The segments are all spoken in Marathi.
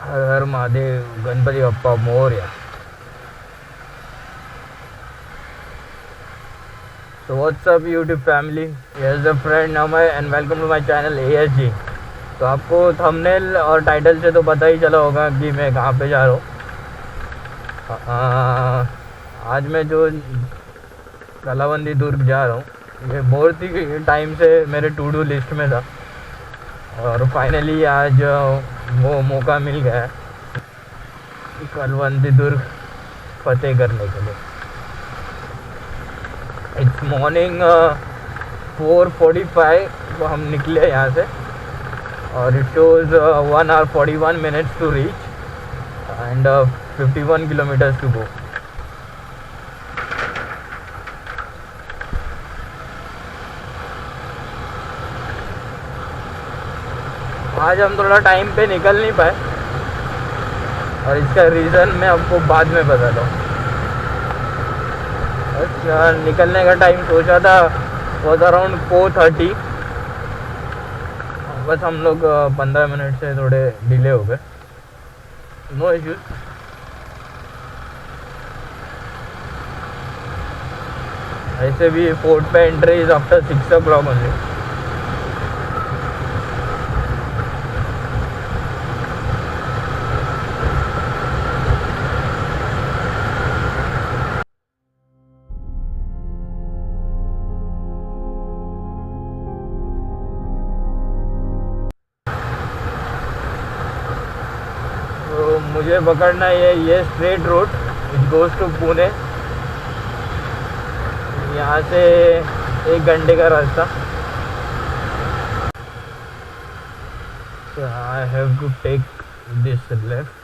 हर हर Mahadev, Ganpati Bappa Morya. So what's up YouTube family? Here's a friend Amay and welcome to my channel ASG. तो आपको थंबनेल और टाइटल से तो पता ही चला होगा कि मैं कहाँ पे जा रहा हूँ. आज मैं जो कलावंदी दुर्ग जा रहा हूँ, ये बहुत ही टाइम से मेरे टू डू लिस्ट में था और फाइनली आज वो मौका मिल गया है कलावंदी दुर्ग फतेह करने के लिए. इट्स मॉर्निंग 4:45 तो हम निकले यहाँ से और it shows 1 hour 41 minutes to reach and 51 kilometers to go. आज हम थोड़ा टाइम पे निकल नहीं पाए और इसका रीज़न मैं आपको बाद में बताता हूँ. निकलने का टाइम सोचा था वॉज अराउंड 4:30. बस हम लोग 15 मिनट से थोड़े डिले हो गए. No issues. ऐसे भी फोर्ट पे entry is after 6 o'clock only. तो मुझे पकड़ना है ये straight road which goes to Pune. यहाँ से 1 घंटे का रास्ता. So I have to take this left.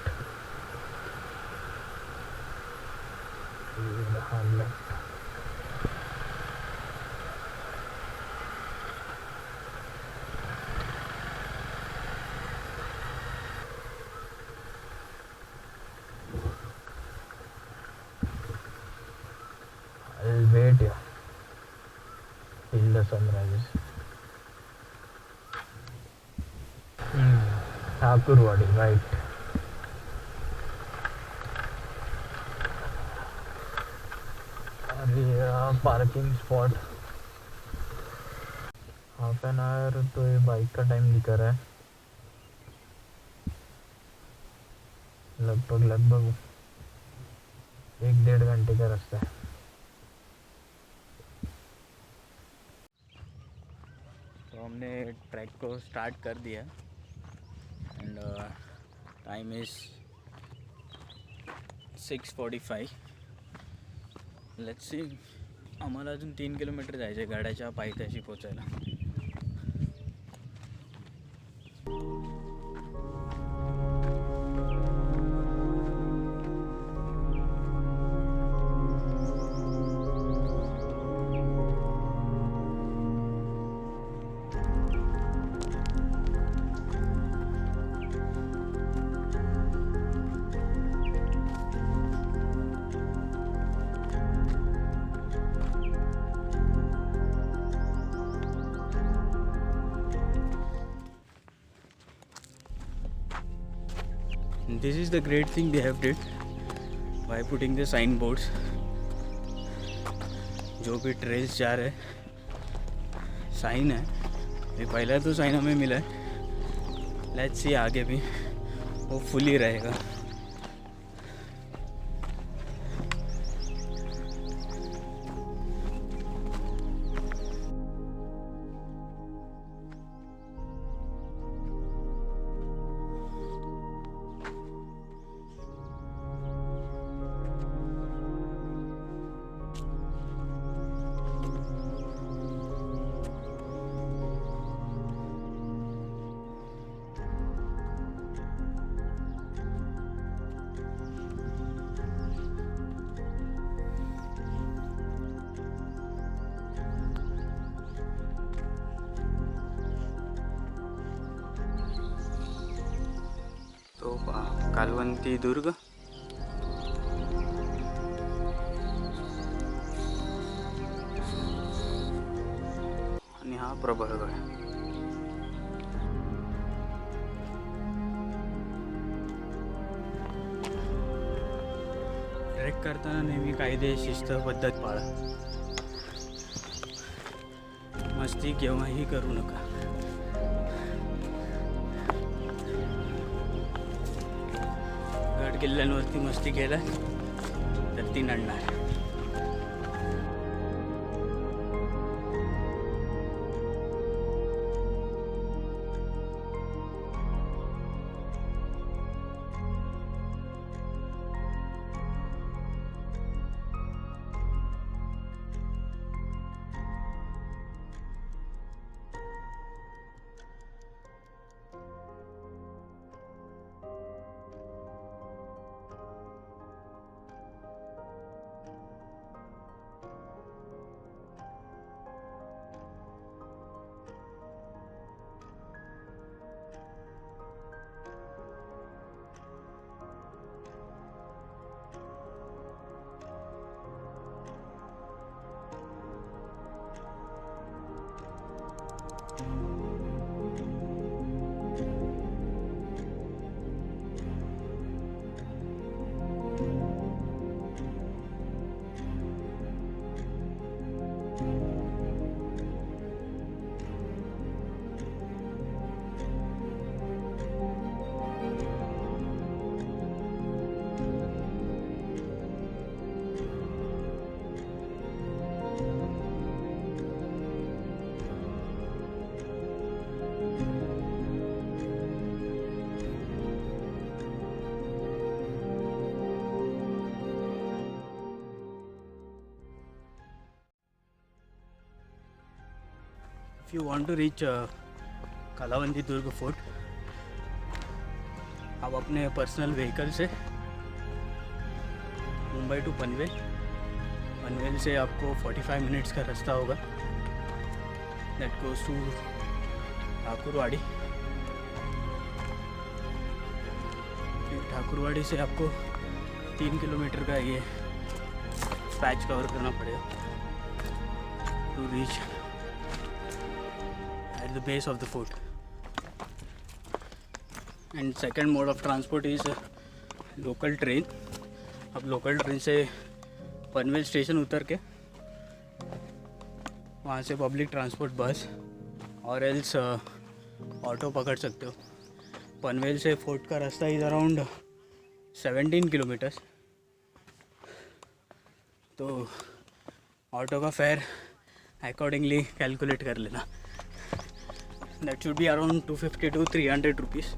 I'll wait here till the sun rises. Thakurwadi right. अरे parking spot. Half an hour तो ये बाइक का टाइम दिखा रहा है. लगभग 1-1.5 घंटे का रास्ता है. तो हमने ट्रैक को स्टार्ट कर दिया and time is 6:45. Let's see. आम्हाला अजून 3 किलोमीटर जायचं आहे गाड्याच्या पायथ्याशी पोचायला. This is the great thing they have did by putting the signboards. जो भी ट्रेल्स जा रहे साइन है. ये पहला तो साइन हमें मिला है. लेट्स सी आगे भी वो फुली रहेगा. तो कालवंती दुर्ग आणि हा प्रबळगड. ट्रेक करताना नेहमी कायदे शिस्त पद्धत पाळा. मस्ती केव्हाही करू नका. गड किल्ल्यांवरती मस्ती केला तर ती नडणार. If you want to reach Kalavantin Durg fort, आप अपने पर्सनल व्हीकल से मुंबई टू पनवेल, पनवेल से आपको 45 मिनट्स का रास्ता होगा. That goes to Thakurwadi. फिर ठाकुरवाड़ी से आपको 3 किलोमीटर का ये पैच कवर करना पड़ेगा to reach at the base of the fort. And second mode of transport is local train. अब लोकल ट्रेन से पनवेल स्टेशन उतर के वहाँ से पब्लिक ट्रांसपोर्ट बस और एल्स ऑटो पकड़ सकते हो. पनवेल से फोर्ट का रास्ता इज अराउंड 17 किलोमीटर्स. तो ऑटो का फेयर अकॉर्डिंगली कैलकुलेट कर लेना. That should be around 250 to 300 rupees.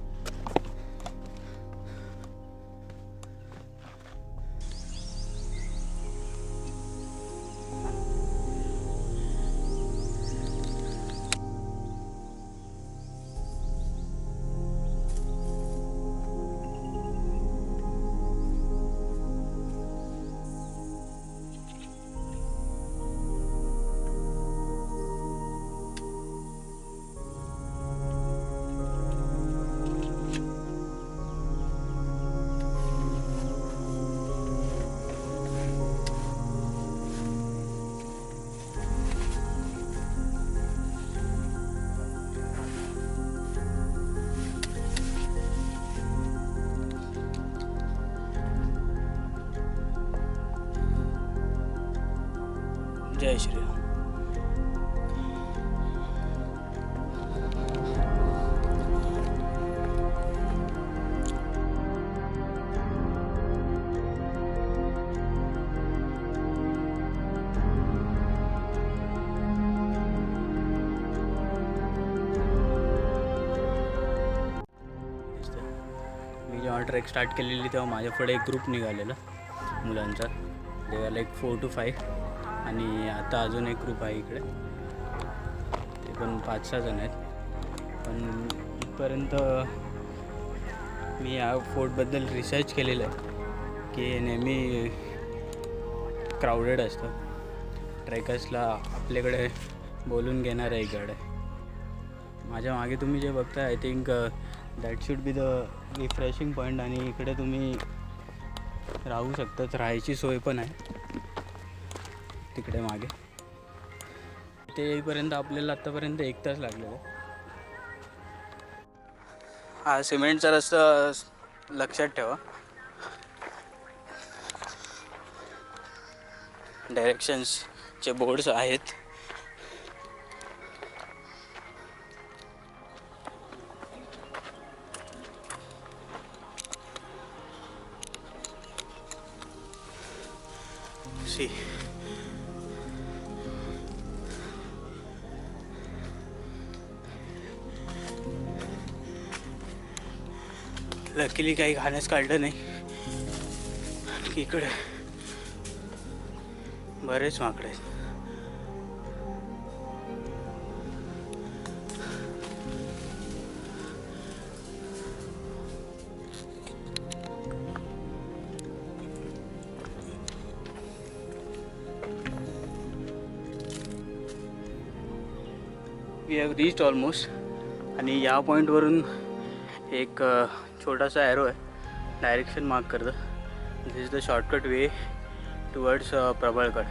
जय श्री राम. मी जेव्हा ट्रेक स्टार्ट केलेली तेव्हा माझ्या पुढे एक ग्रुप निघालेला मुलांचा. They are like 4 to 5. आणि आता अजून एक ग्रुप आहे इकडे, ते पण 5-6 जण आहेत. पण इथपर्यंत मी या फोर्टबद्दल रिसर्च केलेलं आहे की नेहमी क्राऊडेड असतं. ट्रेकर्सला आपल्याकडे बोलून घेणारं एक गड आहे. माझ्या मागे तुम्ही जे बघताय I think that should be the refreshing point. आणि इकडे तुम्ही राहू शकतात, राहायची सोय पण आहे तिकडे मागे. ते येईपर्यंत आपल्याला आत्तापर्यंत 1 तास लागलेला. हा सिमेंटचा रस्ता लक्षात ठेवा. डायरेक्शन्सचे बोर्ड्स आहेत. सी लकीली काही खाण्यास काढलं नाही. आणखी इकडे बरेच माकडे आहेत. We have reached almost. आणि या पॉईंटवरून एक छोटासा ॲरो आहे, डायरेक्शन मार्क करतं. This is the shortcut way towards Prabalgad.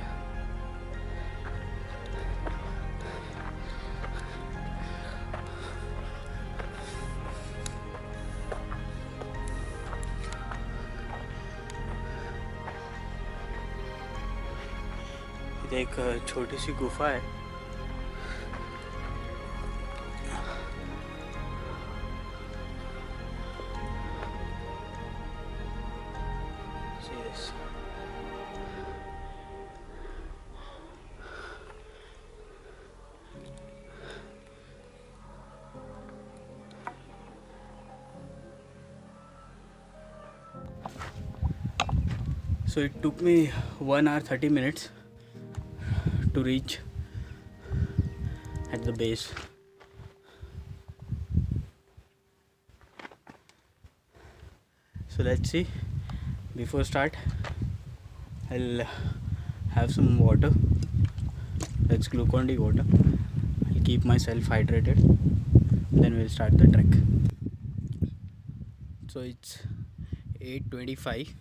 इथे एक छोटीशी गुफा आहे. So it took me 1 hour 30 minutes to reach at the base. So let's see. Before start, I'll have some water. That's Glucon D water. I'll keep myself hydrated. Then we'll start the trek. So it's 8:25.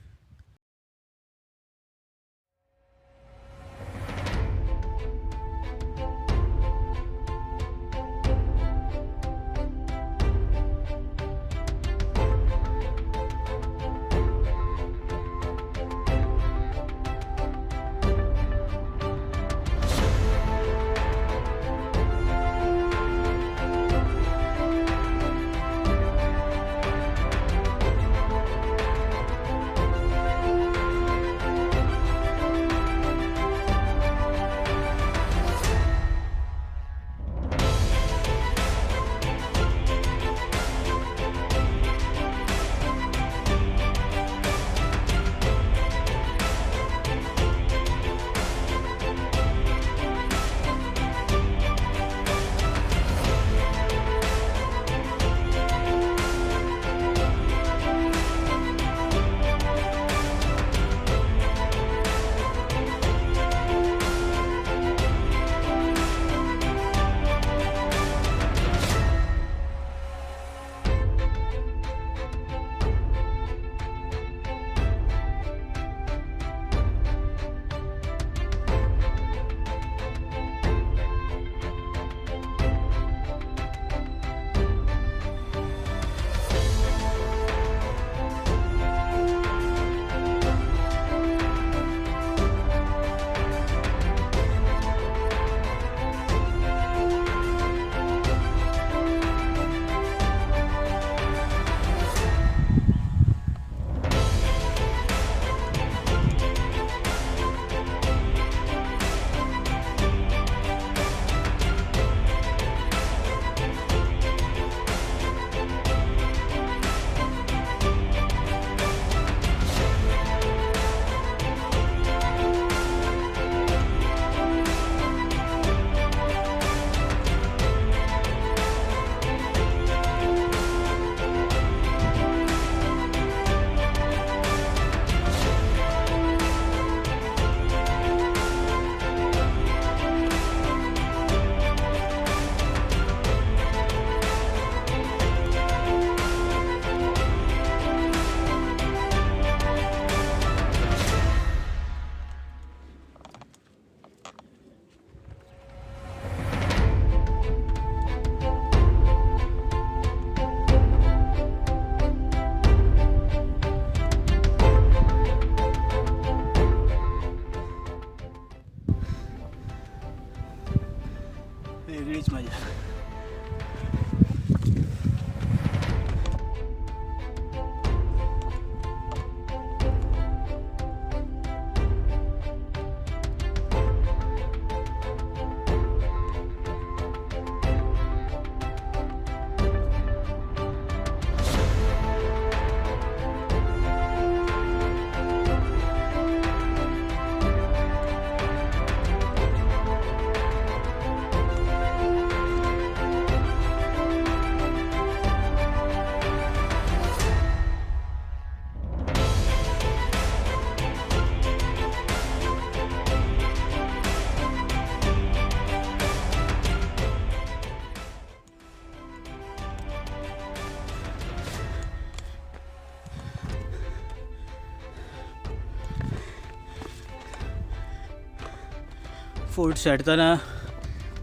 Fort चढताना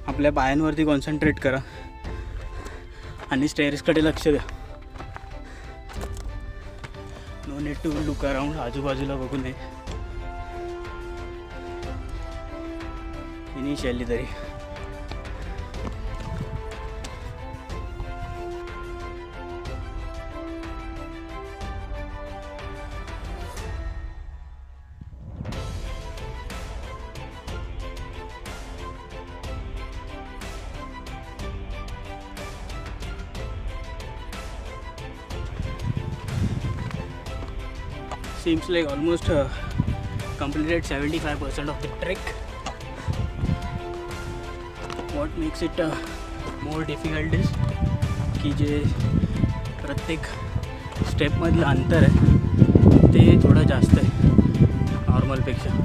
आपल्या पायांवरती कॉन्सन्ट्रेट करा आणि स्टेअर्सकडे लक्ष द्या. No need to look around, आजूबाजूला बघू नये इनिशियली तरी. Seems like almost completed 75% of the trek. What makes it more difficult is की जे प्रत्येक स्टेपमधलं अंतर आहे ते थोडं जास्त आहे नॉर्मलपेक्षा.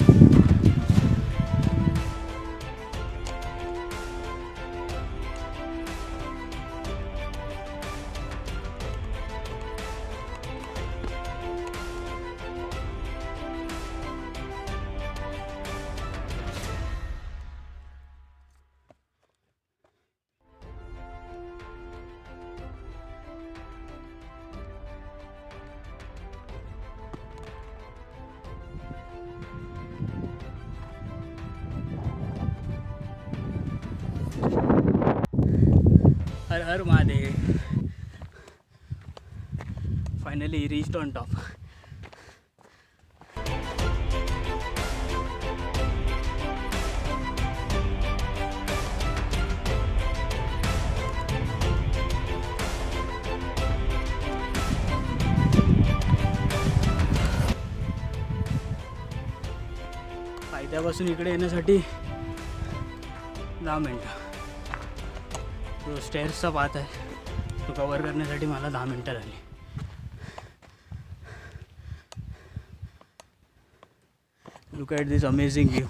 हर हर Mahadev. Finally reached on top. फायद्यापासून इकडे येण्यासाठी 10 मिनटं. जो स्टेअर्सचा पाथ आहे तो कवर करण्यासाठी मला 10 मिनटं झाली. Look at this amazing view.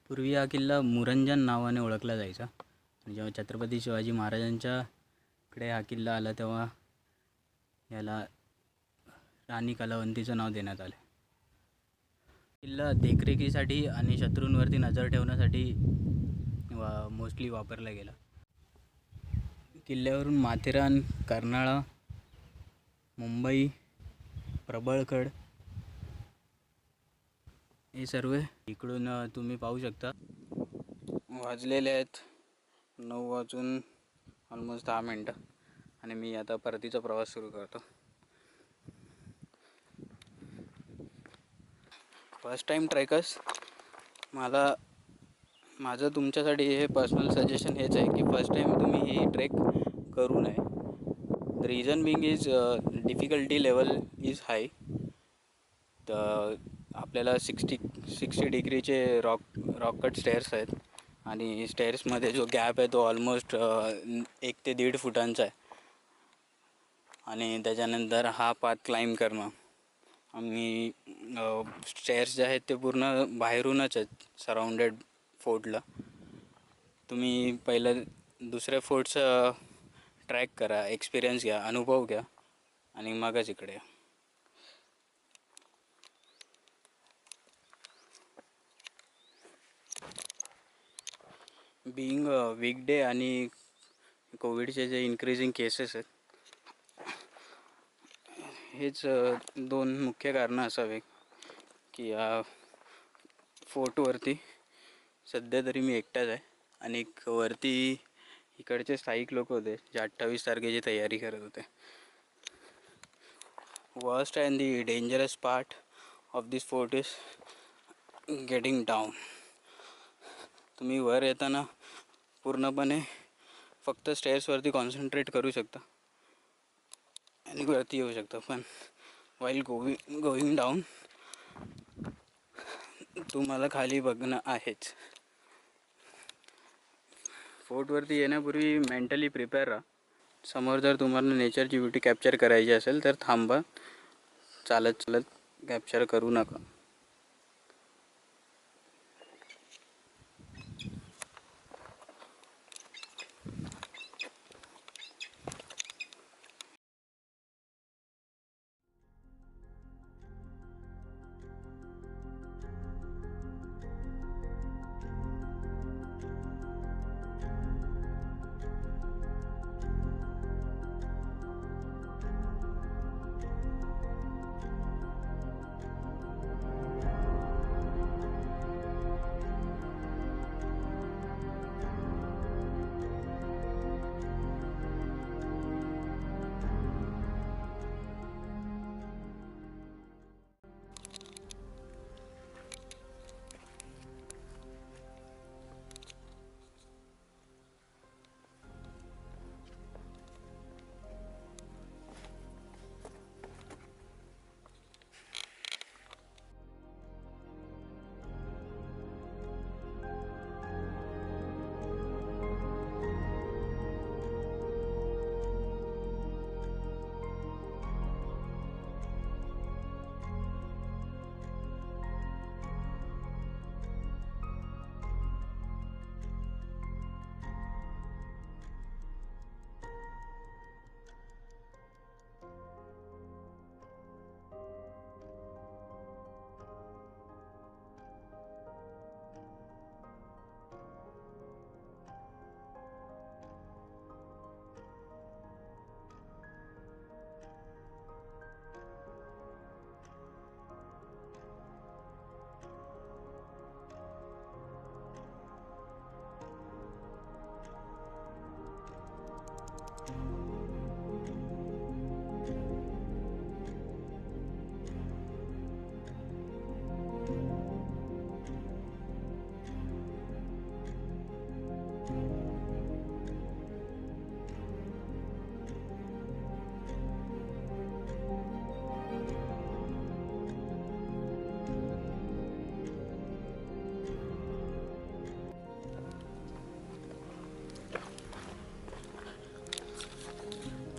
पूर्वी हा किल्ला मुरंजन नावाने ओळखला जायचा. आणि जेव्हा छत्रपती शिवाजी महाराजांच्याकडे हा किल्ला आला तेव्हा याला राणी कलावंतीचं नाव देण्यात आलं. किल्ला देखरेखीसाठी आणि शत्रूंवरती नजर ठेवण्यासाठी मोस्टली वापरला गेला. किल्ल्यावरून माथेरान, कर्नाळा, मुंबई, प्रबळगड हे सर्व इकडून तुम्ही पाहू शकता. वाजलेले आहेत 9 वाजून ऑलमोस्ट 10 मिनटं आणि मी आता परतीचा प्रवास सुरू करतो. फर्स्ट टाईम ट्रेकर्स, माझं तुमच्यासाठी हे पर्सनल सजेशन हेच आहे की फर्स्ट टाईम तुम्ही ही ट्रेक करू नये. The reason being is difficulty level is high. तर आपल्याला 60 डिग्रीचे रॉक कट स्टेअर्स आहेत आणि स्टेअर्समध्ये जो गॅप आहे तो ऑलमोस्ट 1 ते 1.5 फुटांचा आहे. आणि त्याच्यानंतर हा पाथ क्लाइंब करणं. आम्ही स्टेअर्स जे आहेत ते पूर्ण बाहेरूनच आहेत सराउंडेड फोर्टला. तुम्ही पहिलं दुसऱ्या फोर्टचं ट्रॅक करा, एक्सपिरियन्स घ्या, अनुभव घ्या आणि मगच इकडे या. बिईंग वीकडे आणि कोविडचे जे इन्क्रीजिंग केसेस आहेत हेच 2 मुख्य कारणं असावे की या फोर्टवरती सध्या तरी मी एकटाच आहे आणि वरती इकडचे स्थायिक लोक होते जे 28 तारखेची तयारी करत होते. Worst and the dangerous part of this fort is getting down. तुम्ही वर येताना पूर्णपणे फक्त स्टेअर्सवरती कॉन्सन्ट्रेट करू शकता आणि वरती येऊ शकता, पण वाईल गोईंग डाऊन तुम्हाला खाली बघणं आहेच. फोर्टवरती येण्यापूर्वी मेंटली प्रिपेअर राहा. समोर जर तुम्हाला नेचरची ब्युटी कॅप्चर करायची असेल तर थांबा, चालत कॅप्चर करू नका.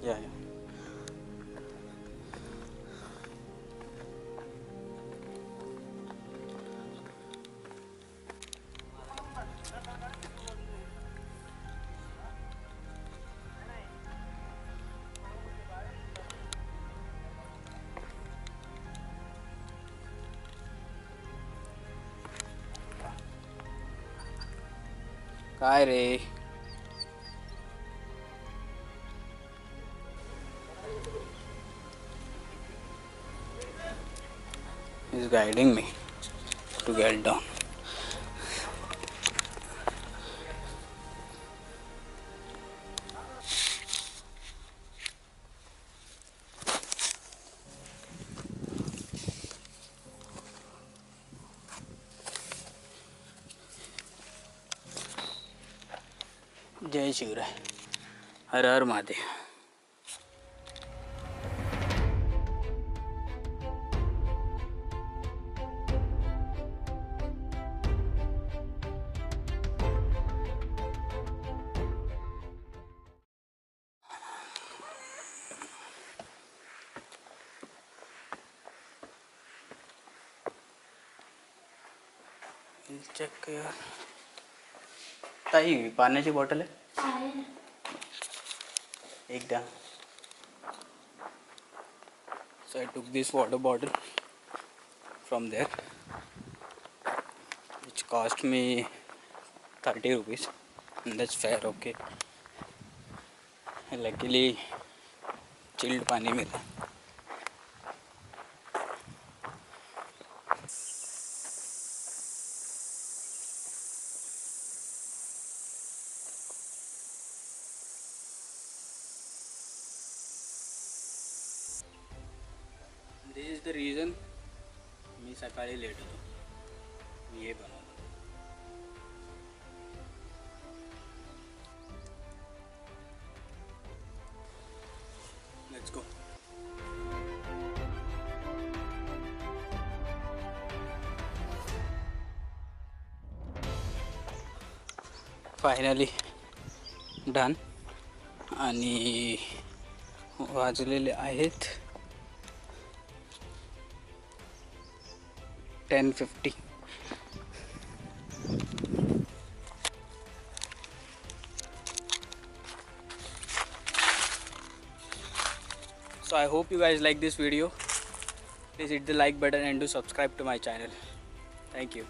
या काय रे, is guiding me to get down. जय शिवराय, हर हर महादेव. चेक कर ताई, पाण्याची बॉटल आहे एक द्या. So I took this water bottle from there, which cost me 30 rupees, and that's fair. Okay, luckily chilled पानी मिला. This is the reason मी सकाळी लेट होतो. मी हे बनवलं. Let's go. Finally done. आणि वाजलेले आहेत 10:50. So I hope you guys like this video. Please hit the like button and do subscribe to my channel. Thank you.